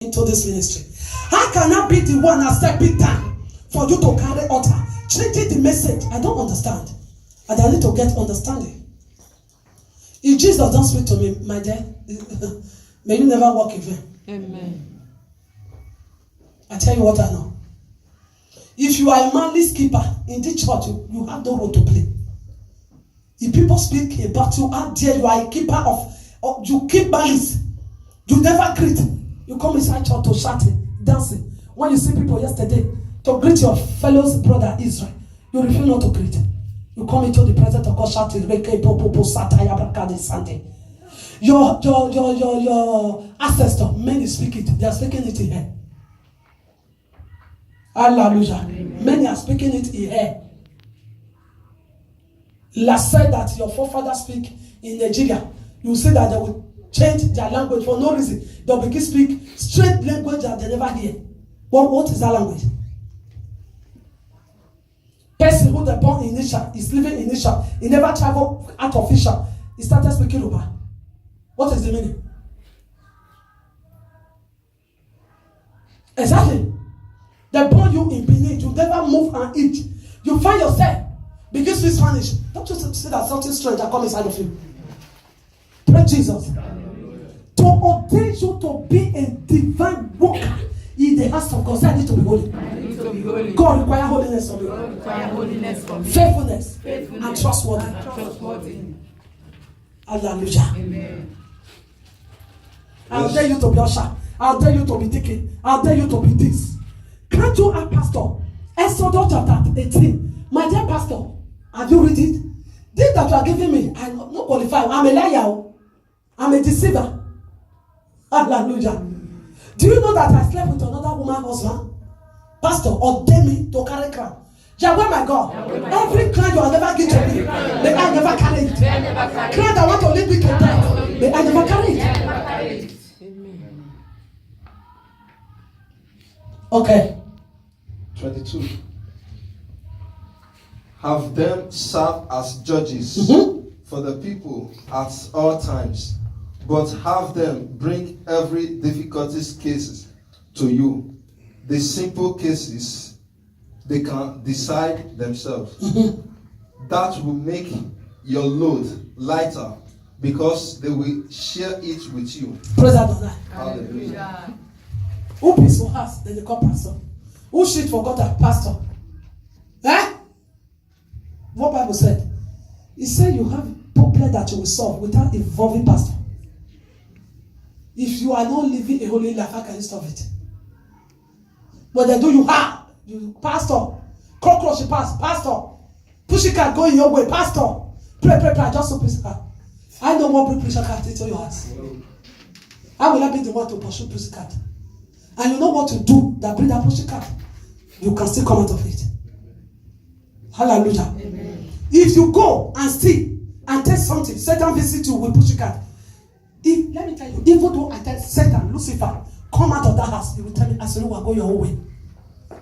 into this ministry. How can I be the one and step it down for you to carry altar? Changing the message. I don't understand. And I need to get understanding. If Jesus don't speak to me, my dear, may you never walk in vain. Amen. I tell you what I know. If you are a manly skipper in this church, you have no role to play. If people speak about you out there, you are a keeper of you keep malice. You never greet. You come inside church to shouting, dancing. When you see people yesterday to greet your fellow brother Israel, you refuse not to greet. You come into the presence of God shouting, your ancestor, many speak it. They are speaking it in here. Hallelujah. Many are speaking it in here. Last said that your forefathers speak in Nigeria. You say that they will change their language for no reason. They'll begin speak straight language that they never hear. What is that language? Person who they born in Isha is living in Isha. He never traveled out of Isha. He started speaking Yoruba. What is the meaning? Exactly. They born you in Benin. You never move and eat. You find yourself begin to speak Spanish. Don't you see that something strange that comes inside of you? Praise Jesus. To ordain you to be a divine worker in the house of God. Say, I need to be holy. God require holiness from you. Faithfulness and trustworthy. Hallelujah. Amen. I'll dare you to be usher. I'll dare you to be deacon. I'll dare you to be this. Can't you ask Pastor? Exodus chapter 18. My dear Pastor, have you read it? This that you are giving me, I'm not qualified. I'm a liar. I'm a deceiver. Hallelujah. Do you know that I slept with another woman husband? Pastor, ordain me to carry crown. Yahweh my God. Every crown you have never given to me, may I never carry it. Crown that want to lead me to death, may I never carry it. Okay. 22. Have them serve as judges for the people at all times, but have them bring every difficulties cases to you. The simple cases they can decide themselves. That will make your load lighter because they will share it with you. Praise God. Hallelujah. Who pays for us? Then they call pastor. Who shit for God? Pastor. Eh? What Bible said? It said you have problem that you will solve without involving pastor. If you are not living a holy life, how can you solve it? But they do you have. You pastor. Cockroach pass. Pastor. Pussycat go in your way. Pastor. Pray. Just so pussycat. I know what pussycat into your heart. I will not be the one to pursue pussycat. And you know what to do that bring that pussycat. You can still come out of it. Hallelujah. Amen. If you go and steal and take something, Satan visit you with pussycat. Let me tell you, even though I tell Satan, Lucifer, come out of that house, he will tell me, as you go your own way.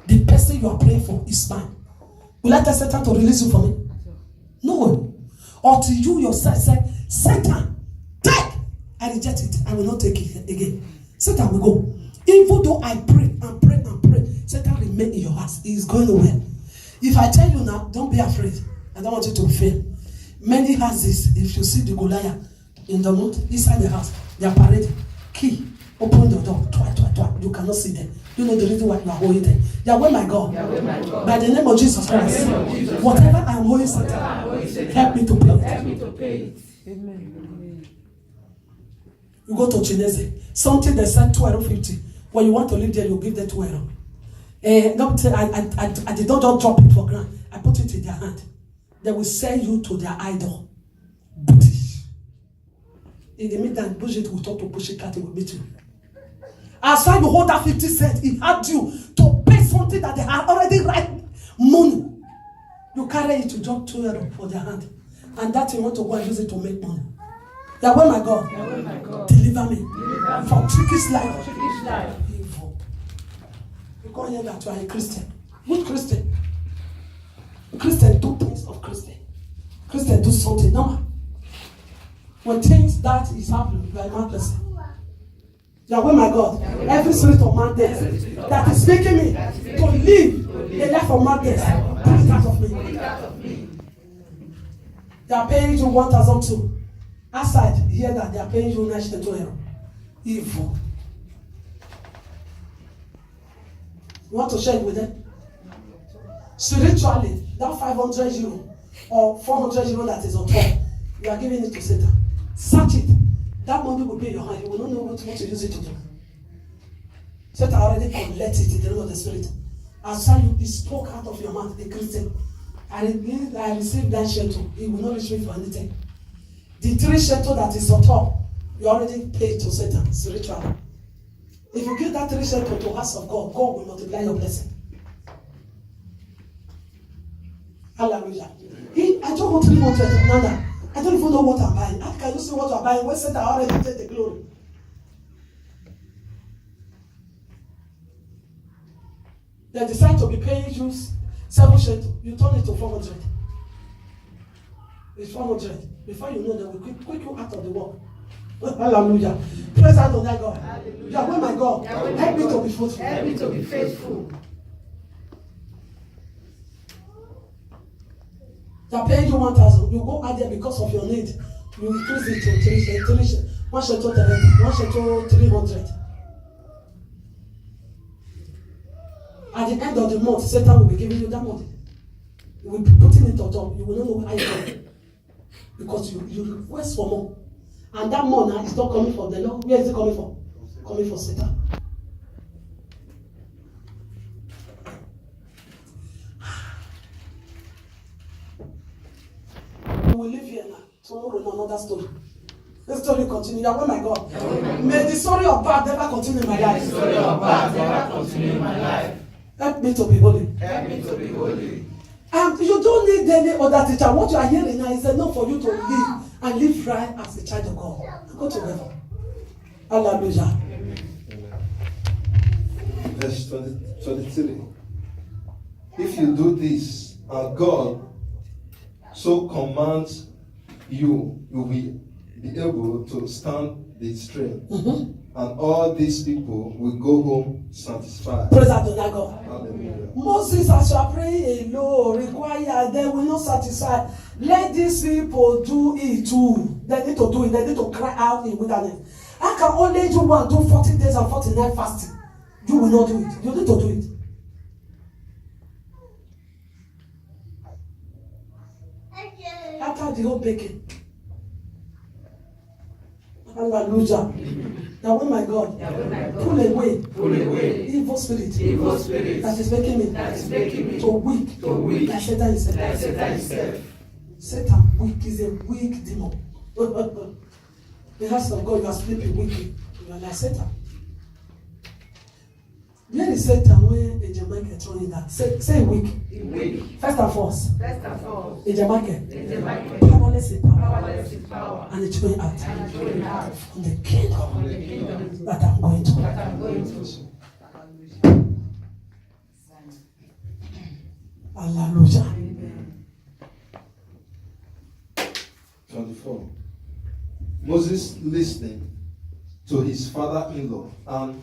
The person you are praying for is mine. Will I tell Satan to release you from me? No. Or to you yourself say, Satan, take! I reject it. I will not take it again. Satan will go. Even though I pray, Satan remain in your heart. He is going nowhere. If I tell you now, don't be afraid. I don't want you to fail. Many houses, if you see the Goliath in the mood, inside the house, they are parading. Key, open the door, twice. You cannot see them. You know the reason why you are holding them. Yahweh my God. By the name of Jesus Christ. Whatever I am holding, Satan, help me to pay it. Amen. You go to Chinese, something they said 12.50. When you want to live there, you give them 12. I did not just drop it for granted. I put it in their hand. They will sell you to their idol. British. In the meantime, budget will talk to pussycat, it will meet you. As far as you hold that 50 cents, it had you to pay something that they have already right money. You carry it to drop 2 for their hand. And that you want to go and use it to make money. Yahweh my God. Deliver me from trickish life. Evil. You can't hear that you are a Christian. Which Christian? Christian do things of Christian. Christian do something normal. When things that is happening, you are a mad person. Yahweh my God, every spirit of madness that is making me to live a life of madness, put it out of me. They are paying you 1,002. Outside, hear that they are paying you 9,000 evil. You want to share it with them? Spiritually, that 500 euro or 400 euro that is on top, you are giving it to Satan. Search it. That money will be in your hand. You will not know what to use it to do. Satan already collected it in the name of the Spirit. As soon you spoke out of your mouth, the Christian, I received that shekel. It will not reach me for anything. The 3 shekel that is on top, you already paid to Satan spiritually. If you give that 3 shekel to house of God, God will multiply your blessing. Hallelujah. I don't want 300 nada. I don't even know what I'm buying. How can you see what I'm buying when Satan already take the glory? They decide to be paying you 7 shekel. You turn it to 400. It's 400. Before you know, they will quick you out of the work. Hallelujah. Praise Adonai God. Hallelujah. Yahweh my God. Help me to be faithful. Help me to be faithful. They are paying you 1,000. You go out there because of your need. You increase it to 3, 1 shekel 300. At the end of the month, Satan will be giving you that money. You will be putting it on top. You will not know how you go. Because you request for more. And that more now is not coming from the Lord. Where is it coming from? Coming from Satan. We will live here now. Tomorrow in another story. The story continues. Oh my God. May the story of bad never continue in my life. The story of bad never continue in my life. Help me to be holy. Help me to be holy. You don't need any other teacher. What you are hearing now is enough for you to live and live right as a child of God. Go to heaven. Hallelujah. Verse 23. If you do this, and God so commands you, you will be able to stand the strain. And all these people will go home satisfied. Praise Adonai God. Hallelujah. Moses, as you are praying alone, require, they will not satisfy. Let these people do it too. They need to do it. They need to cry out in wilderness. I can only do 40 days and 40 nights fasting. You will not do it. You need to do it. After the whole baking. Hallelujah. Now, my God, pull away evil spirit that is making me to weak like Satan himself. Satan weak is a weak demon. The house of God, you are sleeping weakly. You are like Satan. Where is Satan when a Jamaican throwing that? Say weak. First and foremost. A Jamaican. Powerless in power. And it's going out. From the kingdom that I'm going to. Hallelujah. 24. Moses listened to his father-in-law and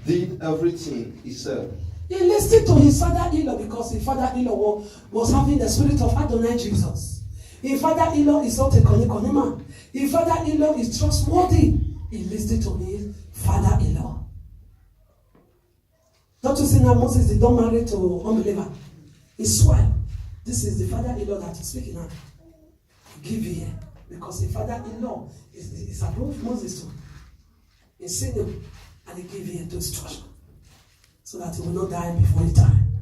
did everything he said. He listened to his father-in-law because his father-in-law was having the spirit of Adonai Jesus. His father-in-law is not a Koni man. His father-in-law is trustworthy. He listened to his father-in-law. Don't you see now Moses did not marry to unbeliever? He swore. This is the father-in-law that is speaking now. Give here. Because the father-in-law is above Moses too. He seen him and he gave here to his church. So that he will not die before the time.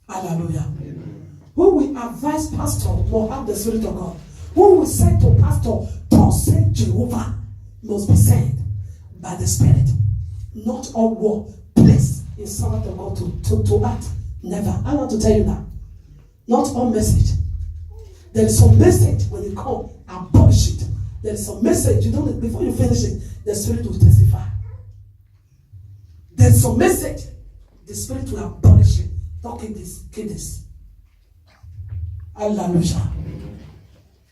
Hallelujah. Amen. Who will advise pastor will have the Spirit of God. Who will say to pastor, thus said Jehovah, must be said by the Spirit. Not all word placed in servant of God to act. Never. I want to tell you that. Not all message. There is some message when you come and publish it. There is some message you don't before you finish it, the Spirit will testify. There is some message. The Spirit will abolish it. Talking this, kill this. Hallelujah.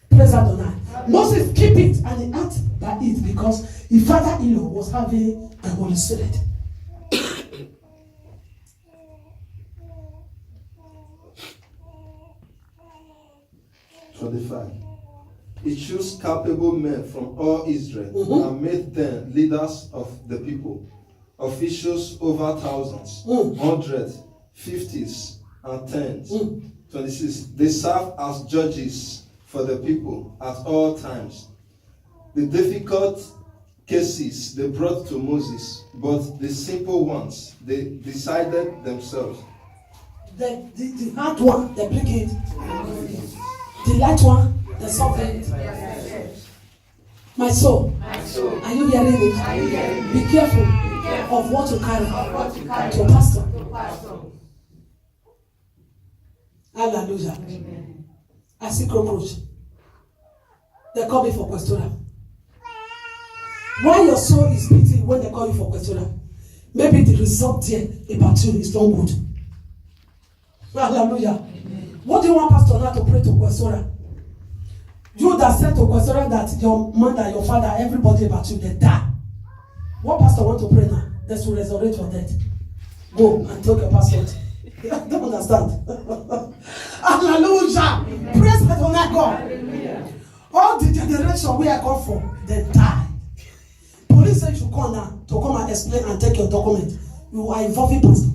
Praise Adonai. Moses keep it and he acted by it because his father-in-law was having the Holy Spirit. 25. He chose capable men from all Israel and made them leaders of the people, officials over thousands, hundreds, fifties, and tens. 26. They serve as judges for the people at all times. The difficult cases they brought to Moses, but the simple ones they decided themselves. The hard one, they bring it. The light one, they solve it. My soul, are you hearing it? Be careful of what you carry to pastor. Hallelujah. I see cockroach. They call me for questioner. Why your soul is beating when they call you for questioner? Maybe the result there about you is not good. Hallelujah. What do you want pastor now to pray to questioner? You that said to questioner that your mother, your father, everybody about you, they die. What pastor want to pray now? That's to resurrect your death. Go and take your passport. I don't understand. Hallelujah. Praise Adonai God. All the generation we are come from, they die. Police say you should come now to come and explain and take your document. You are involving pastor.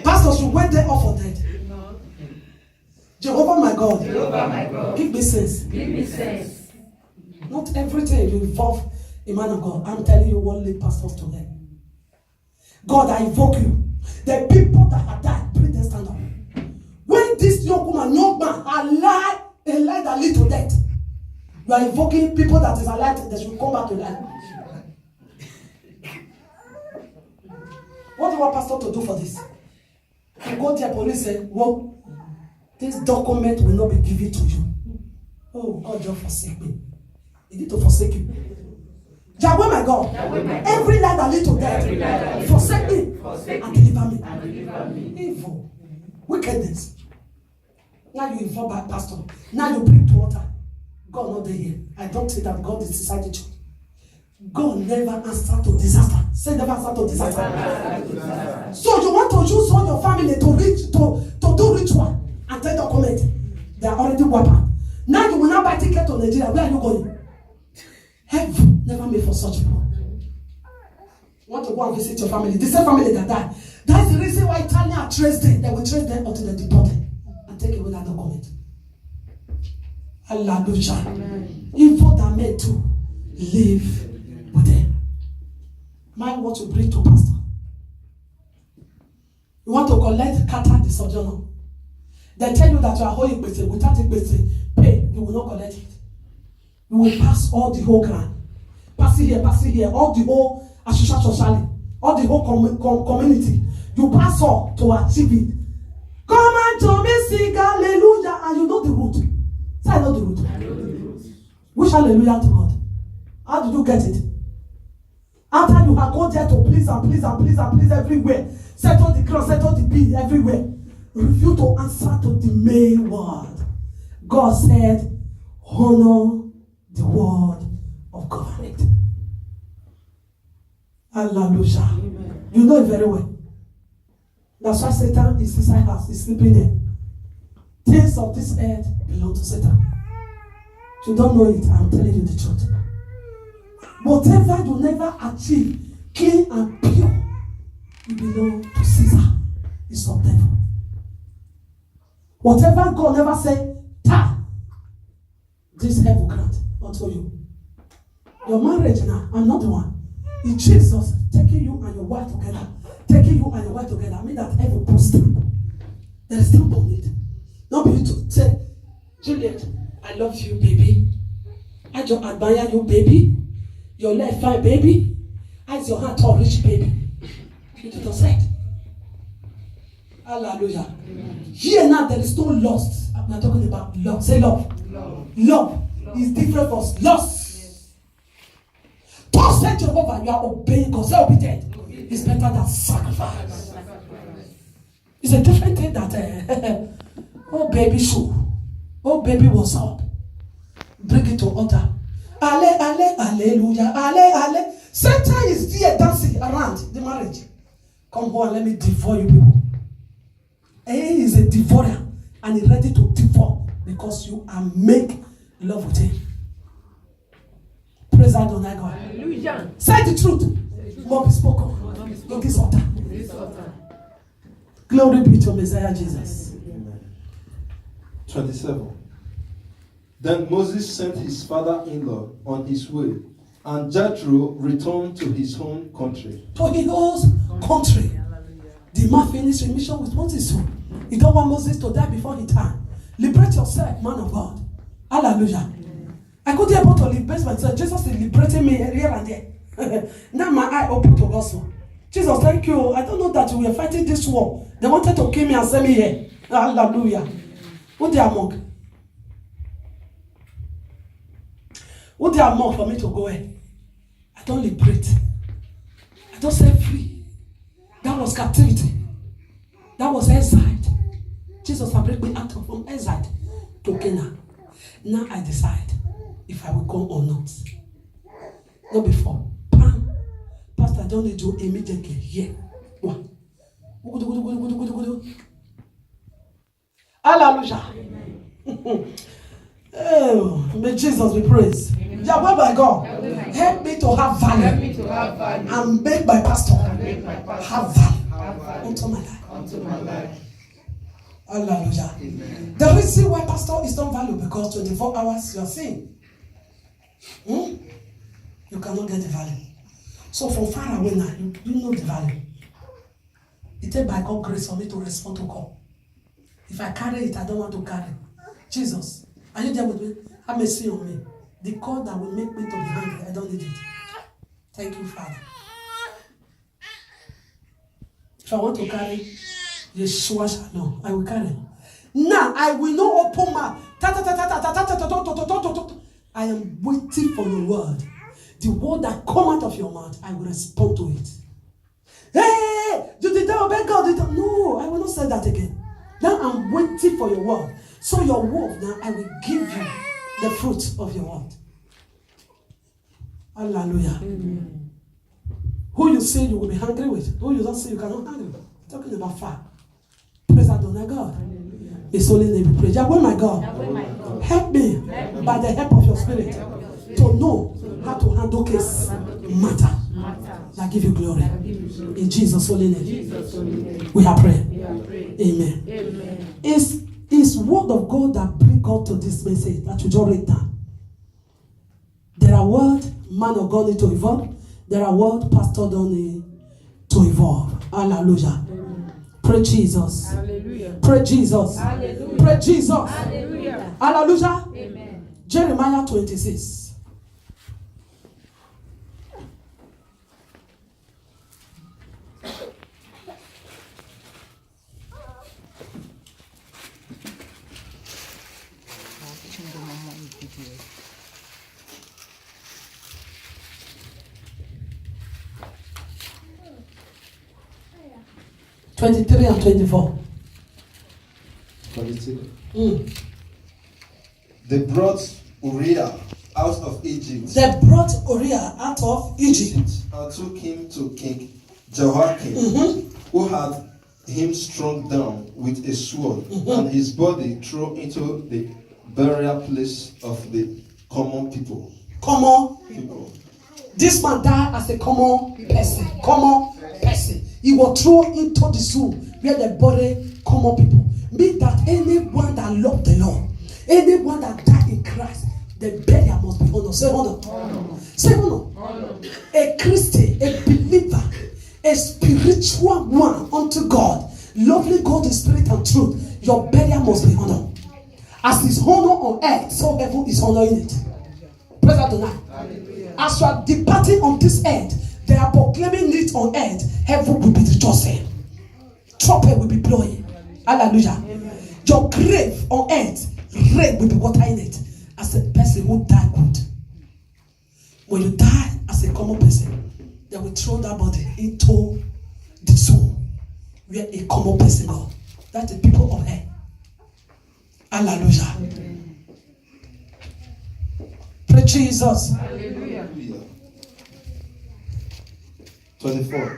Pastor should wait there off for dead. Jehovah my God. Give me sense. Not everything you involve a man of God. I'm telling you what lead pastors to them. God, I invoke you. The people that have died, please them stand up. When this young man alive, a life that lead to death, you are invoking people that is alive that should come back to life. What do you want pastor to do for this? You go to the police and say, well, this document will not be given to you. Oh, God, just forsake me. You need to forsake you. Yahweh my God, every life that lead to death, forsake me and deliver me. Evil, wickedness. Now you involve by pastor. Now you bring to water. God not there here. I don't say that God is inside the church. God never answer to disaster. Say never answer to disaster. So you want to use all your family to do ritual and take document. They are already wiped out. Now you will not buy ticket to Nigeria. Where are you going? Heaven never made for such people. You want to go and visit your family. The same family that died. That's the reason why Italian traced them. They will trace them until they deported and take away that document. Hallelujah. Info that made to live with them. Mind what you bring to pastor. You want to collect kata the sojourner. They tell you that you are holding pay. Without it pay, you will not collect it. You will pass all the whole ground. Pass it here, all the whole association society, all the whole community. You pass all to achieve it. Come and to me, sing hallelujah, and you know the root. Say I know the root. Which hallelujah to God? How did you get it? After you have gone there to please everywhere, settle the cross, settle the bill everywhere, refuse to answer to the main word. God said, honor the word of government. Hallelujah. Amen. You know it very well. That's why Satan is inside us, he's sleeping there. Things of this earth belong to Satan. If you don't know it, I'm telling you the truth. Whatever you never achieve, clean and pure, you belong to Caesar. It's of devil. Whatever God never said, this heaven grant unto you. Your marriage now, I'm not the one. It's Jesus taking you and your wife together. Taking you and your wife together. I mean that heaven put stamp. There is stamp on it. Not be you to say, Juliet, I love you, baby. I just admire you, baby. Your leg fine, baby. Eyes your hand tall, rich, baby. You did not say it. Hallelujah. Here now there is no lust. I'm not talking about love. Say love. Love is different from lust. Paul said Jehovah, you are obeying God. Say obedient. It's better than sacrifice. It's a different thing that oh baby shoe. Oh baby what's up. Bring it to altar. Ale, ale, hallelujah, ale, ale. Satan is there dancing around the marriage. Come home and let me devour you people. He is a devourer and he's ready to devour because you are make love with him. Praise God, God. Hallelujah. Say the truth. More be spoken in this altar. Glory be to Messiah Jesus. Amen. 27. Then Moses sent his father-in-law on his way, and Jethro returned to his own country. To his own country. The man finished his mission with Moses. He don't want Moses to die before his time. Liberate yourself, man of God. Hallelujah. I could be able to liberate myself. Jesus is liberating me here and there. Now my eye open to gospel. Jesus, thank you. I don't know that we are fighting this war. They wanted to kill me and send me here. Hallelujah. Who they are monk? Who they are monk for me to go here? I don't liberate. I don't set free. That was captivity. That was exile. Jesus has brought me out from exile to Canaan. Now I decide if I will go or not. Not before. Bam. Pastor, I don't need to immediately here. What? Hallelujah. Oh, may Jesus be praised. Yahweh by God, help me to have value and make my pastor have value unto my life. Hallelujah. The reason why pastor is not valuable because 24 hours you are seeing. You cannot get the value. So from far away now, you know the value. It takes by God's grace for me to respond to call. If I carry it, I don't want to carry. Jesus, are you there with me? Have mercy on me. The call that will make me to be hungry, I don't need it. Thank you, Father. If I want to carry Yeshua, no, I will carry. Now I will not open my. I am waiting for your word. The word that come out of your mouth, I will respond to it. Hey, you did that obey God? No, I will not say that again. Now I'm waiting for your word. So your word, now I will give you the fruit of your word. Hallelujah. Amen. Who you say you will be hungry with, who you don't say you cannot hungry with. Talking about fire. Praise Adonai God. His holy name be praised. Yahweh my God. Help me by the help of your spirit to know how to handle case matter. I give you glory. In Jesus' holy name. We have prayed. Amen. It's word of God that bring God to this message that you just read down. There are words man of God need to evolve. There are words pastor don't need to evolve. Hallelujah. Pray Jesus. Hallelujah. Pray Jesus. Hallelujah. Pray Jesus. Hallelujah. Hallelujah. Amen. Jeremiah 26. (23 and 24). 23. They brought Uriah out of Egypt. They brought Uriah out of Egypt And took him to King Jehoiakim, who had him struck down with a sword, and his body thrown into the burial place of the common people. Common people. This man died as a common person. Common person. He was thrown into the zoo where they bury common people. Mean that anyone that loved the Lord, anyone that died in Christ, the burial must be honored. Say honor. Say honor. A Christian, a believer, a spiritual one unto God, lovely God in spirit and truth, your burial must be honored. As is honor on earth, so heaven is honoring it. Praise God tonight. As you are departing on this earth, they are proclaiming it on earth. Heaven will be rejoicing. Trumpet will be blowing. Hallelujah. Your grave on earth, rain will be watering it. As a person who died good. When you die as a common person, they will throw that body into the zone where a common person goes. That's the people of earth. Hallelujah. Praise Jesus. Hallelujah. 24.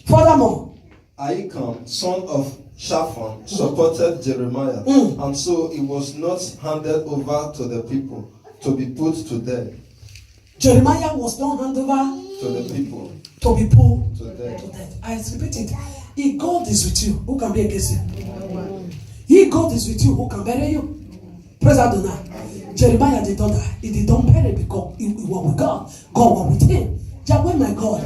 Furthermore, Ahikam, son of Shaphan, supported Jeremiah, and so he was not handed over to the people to be put to death. Jeremiah was not handed over To the people to be put to death. to death. I repeat it. If God is with you, who can be against you? If God is with you, who can bury you? Praise Adonai. Jeremiah did not die. He did not bury because he was with God. God was with him. Yahweh my God,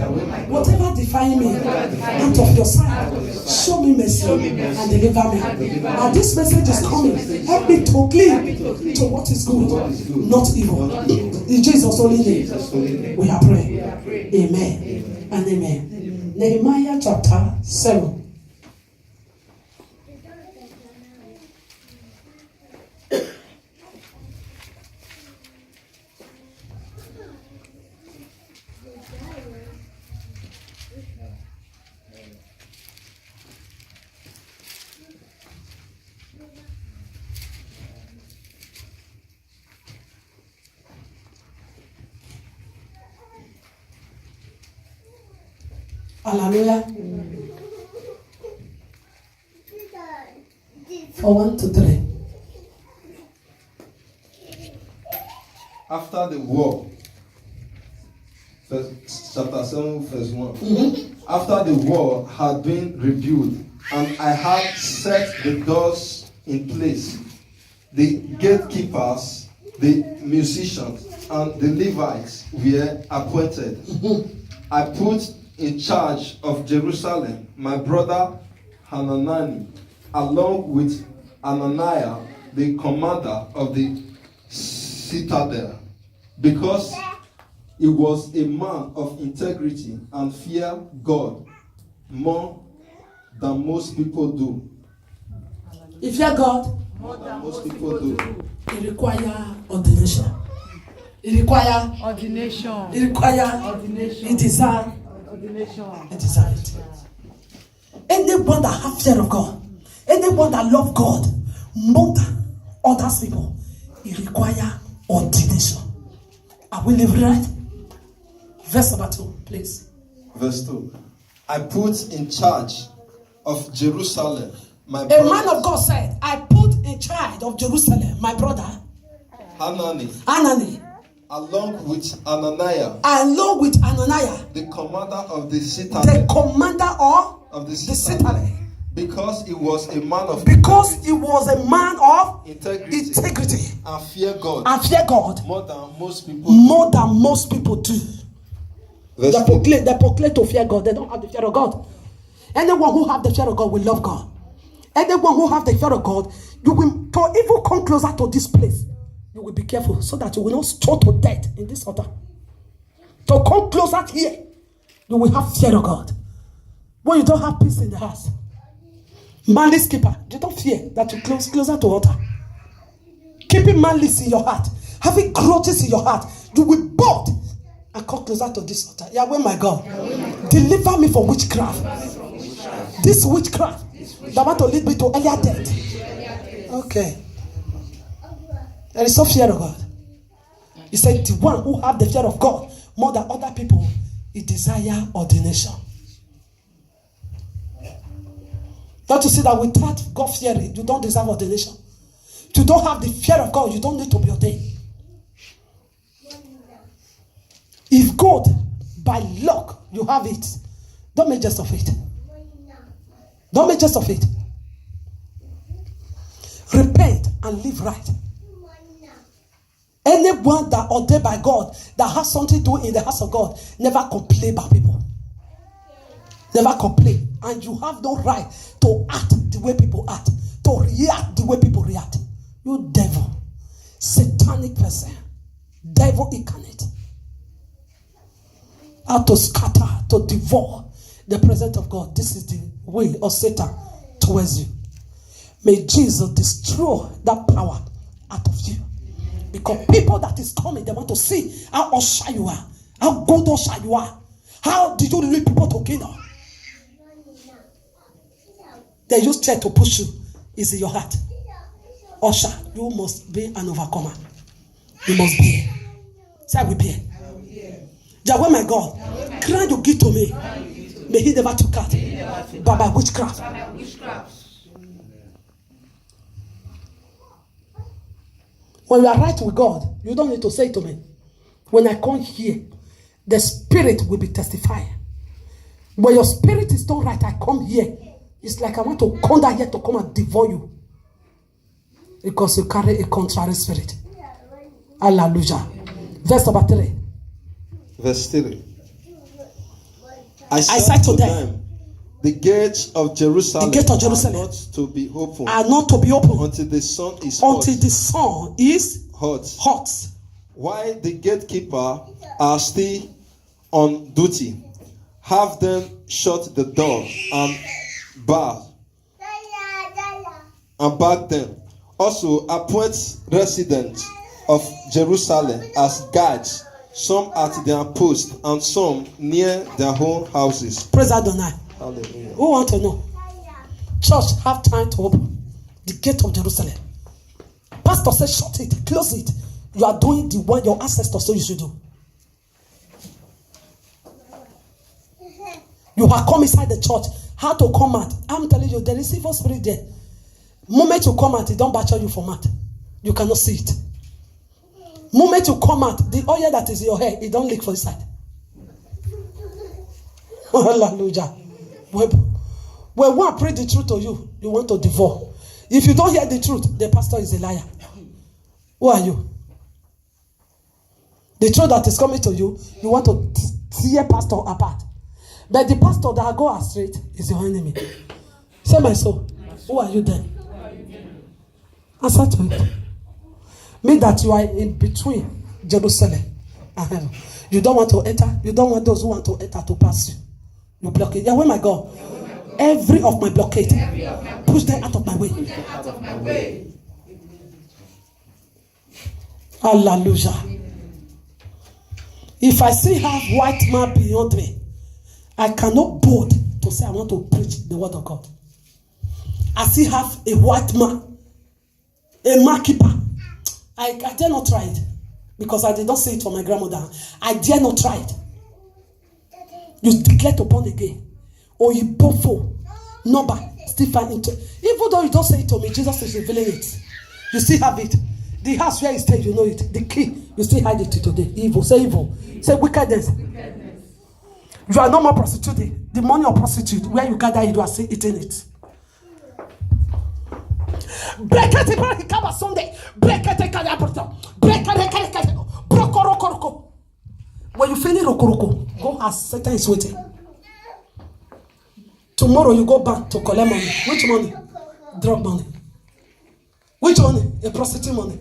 whatever define me out of your sight, show me mercy and deliver me. And this message is coming. Help me to cleave to what is good, not evil. In Jesus' holy name, we are praying. Amen and amen. Nehemiah chapter 7. Hallelujah. For 1 to 3. After the war, chapter 7, verse 1. After the war had been rebuilt, and I had set the doors in place, the gatekeepers, the musicians, and the Levites were appointed. I put in charge of Jerusalem my brother Hanani, along with Ananiah, the commander of the citadel, because he was a man of integrity and fear God more than most people do. If you are God, More than most people do. it requires ordination. It requires Ordination. it requires Ordination. it desire Ordination. it desire it. Anyone that have fear of God, anyone that love God more than other people, it requires ordination. Are we living right? Verse number 2, please. Verse 2. I put in charge of Jerusalem my A brother man of God said, I put in charge of Jerusalem my brother Hanani, Anani, along with Ananiah, along with Ananiah, the commander of the the citadel. commander of Of the the citadel, Because he was a man of because he was a man of integrity integrity and fear God and fear God more than most people. more than most people do. Verse They 3. proclaim to fear God. They don't have the fear of God. Anyone who have the fear of God will love God. Anyone who have the fear of God, you will, to even come closer to this place, you will be careful so that you will not stone to death in this altar. To come closer here, you will have fear of God. When you don't have peace in the house, malice keeper, you don't fear that you close closer to altar. Keeping malice in your heart, having grudges in your heart, you will board and come closer to this altar. Yahweh my God, deliver me from witchcraft. This witchcraft that want to lead me to earlier death. Okay. There is no fear of God. He said the one who have the fear of God more than other people, he desire ordination. Not to say that without God fearing, you don't deserve ordination. You don't have the fear of God, you don't need to be ordained. If God, by luck, you have it, don't make jest of it. Don't make jest of it. Repent and live right. Anyone that ordained by God, that has something to do in the house of God, never complain about people. Never complain. And you have no right to act the way people act, to react the way people react. You devil, satanic person, devil incarnate. How to scatter, to devour the presence of God. This is the way of Satan towards you. May Jesus destroy that power out of you. Because people that is coming, they want to see how usher you are, how good usher you are. How did you lead people to kingdom? They just try to push you. It's in your heart. Usher, you must be an overcomer. You must bear. Say, I will bear. Yahweh, my God, grant your gift to me. May he never took out. But by witchcraft. When you are right with God, you don't need to say to me. When I come here, the spirit will be testifying. When your spirit is not right, I come here. It's like I want to come down here to come and devour you. Because you carry a contrary spirit. Hallelujah. Verse number 3. Verse 3. I said to them, the gates of Jerusalem, are not to be opened. Are not to be opened until the sun is until the sun is hot. While the gatekeeper are still on duty, have them shut the door and bar them. Also appoint residents of Jerusalem as guards, some at their post and some near their own houses. Praise Adonai. Hallelujah. Who want to know? Church have time to open the gate of Jerusalem. Pastor said, shut it, close it. You are doing the one your ancestors told you should do. You have come inside the church. How to come out? I'm telling you, there is evil spirit there. Moment you come out, it don't battle you for mat. You cannot see it. Moment you come out, the oil that is in your hair, it don't leak for inside. Hallelujah. When one pray the truth to you, you want to devour. If you don't hear the truth, the pastor is a liar. Who are you? The truth that is coming to you, you want to tear pastor apart. But the pastor that go astray is your enemy. Say, my soul, who are you then? Answer to it. Mean that you are in between Jerusalem and heaven. You don't want to enter. You don't want those who want to enter to pass you. You block it. Yahweh, my God. Every of my blockade, push them out of my way. Hallelujah. If I still have white man beyond me, I cannot bold to say I want to preach the word of God. I still have a white man, a man keeper. I dare not try it because I did not say it for my grandmother. I dare not try it. You declare to born again, or you bofo number still find it. Even though you don't say it to me, Jesus is revealing it. You still have it. The house where you stay, you know it. The key, you still hide it today. Evil, say evil. Say wickedness. You are no more prostituting. The money of prostitute, where you gather it, you are still eating it. Break it, Sunday. Break it, when you finish rokoroko, go as Satan is waiting. Tomorrow you go back to collect money. Which money? Drug money. Which money? A prostitute money.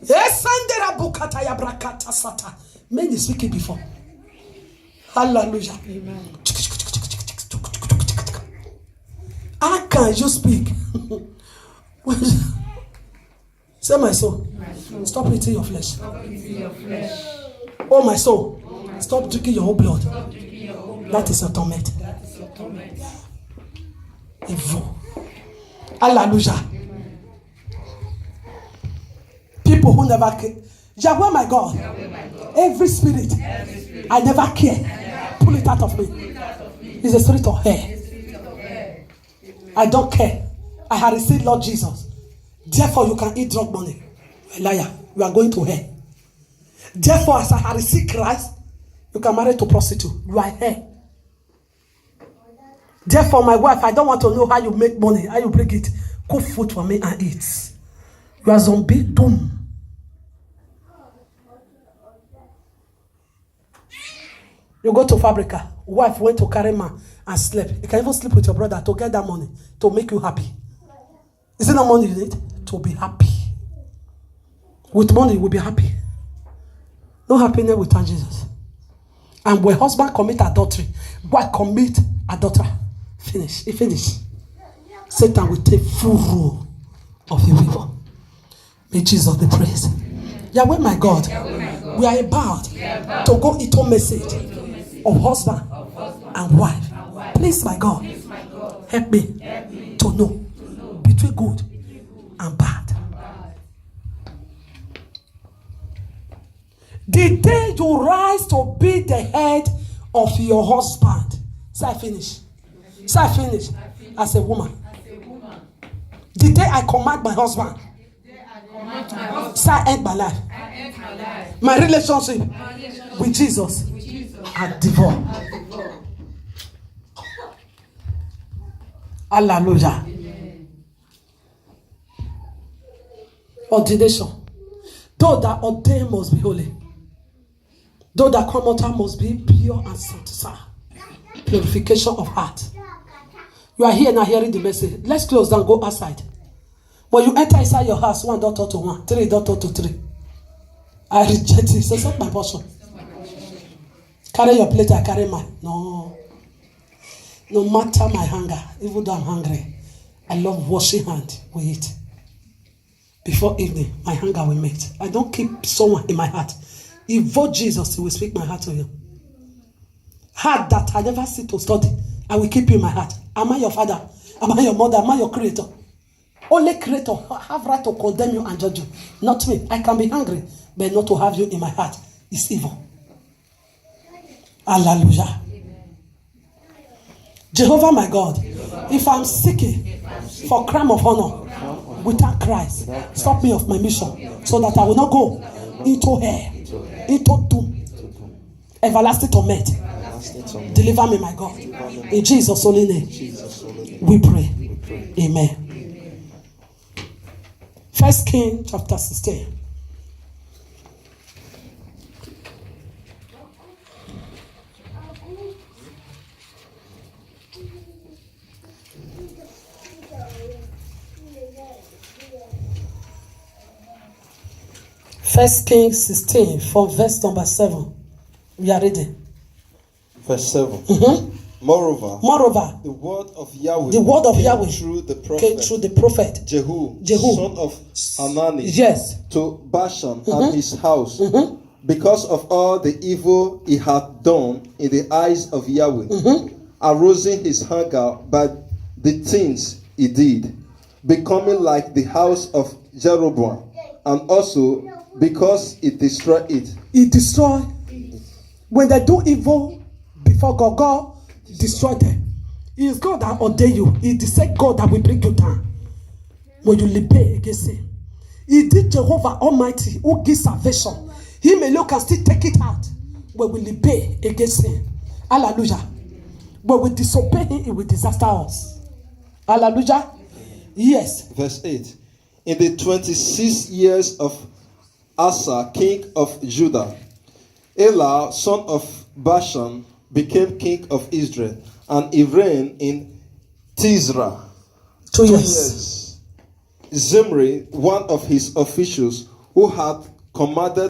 Yes, Sandera Bukata Yabrakata Sata. Men you speak it before. Hallelujah. Amen. How can you speak? Say, my soul, stop eating your flesh. Oh, my soul, stop drinking your whole blood. That is your torment. Evil. Hallelujah. People who never care. Yahweh, my God. Every spirit I never care. Pull it out of me. It's a spirit of hair. I don't care. I have received Lord Jesus. Therefore, you can eat drug money. A liar. You are going to hell. Therefore, as I have received Christ, you can marry to prostitute. You are here. Therefore, my wife, I don't want to know how you make money, how you bring it. Cook food for me and eat. You are zombie doom. You go to Fabrica. Wife went to carry man and slept. You can even sleep with your brother to get that money to make you happy. Is it not money you need? To be happy. With money, you will be happy. No happiness without Jesus. And when husband commit adultery, wife commit adultery. Finish. He finish. Satan will take full rule of the evil. May Jesus be praised. Yahweh, my God, we are about to go into a message of husband and wife. Please, my God, help me to know between good and bad. The day you rise to be the head of your husband. Say I finish. Say I finish. As a woman. The day I command my husband. Say I end my life. My relationship with Jesus. At divorce. Hallelujah. Ordination. Those that ordain must be holy. Those that come out must be pure and sanctified. Purification of heart. You are here now hearing the message. Let's close and go outside. When you enter inside your house, 1 daughter to 1, 3 daughter to 3. I reject it. So it's not my portion. Carry your plate, I carry mine. No. No matter my hunger, even though I'm hungry, I love washing hand with it. Before evening, my hunger will meet. I don't keep someone in my heart. Invoke Jesus, he will speak my heart to you. Heart that I never sit to study, I will keep you in my heart. Am I your father? Am I your mother? Am I your creator? Only creator have right to condemn you and judge you. Not me. I can be hungry, but not to have you in my heart. It's evil. Hallelujah. Jehovah my God, if I'm seeking for crime of honor without Christ, stop me of my mission so that I will not go into hell, into doom, everlasting torment. Deliver me, my God. In Jesus' holy name, we pray. Amen. 1 Kings chapter 16. First Kings 16 from verse number 7. We are reading. Verse 7. Moreover, the word of Yahweh came through the prophet Jehu, son of Hanani, to Bashan and his house, because of all the evil he had done in the eyes of Yahweh, arousing his hunger by the things he did, becoming like the house of Jeroboam, and also because it destroyed it. It destroyed. When they do evil before God, God destroyed them. It is God that ordained you. It is God that will bring you down when you rebel against him. It is Jehovah Almighty who gives salvation. Him alone can still take it out when we rebel against him. Hallelujah. When we disobey him, it will disaster us. Hallelujah. Yes. Verse 8. In the 26 years of Asa, king of Judah, Elah, son of Bashan, became king of Israel, and he reigned in Tisra 2 years. Zimri, one of his officials, who had commanded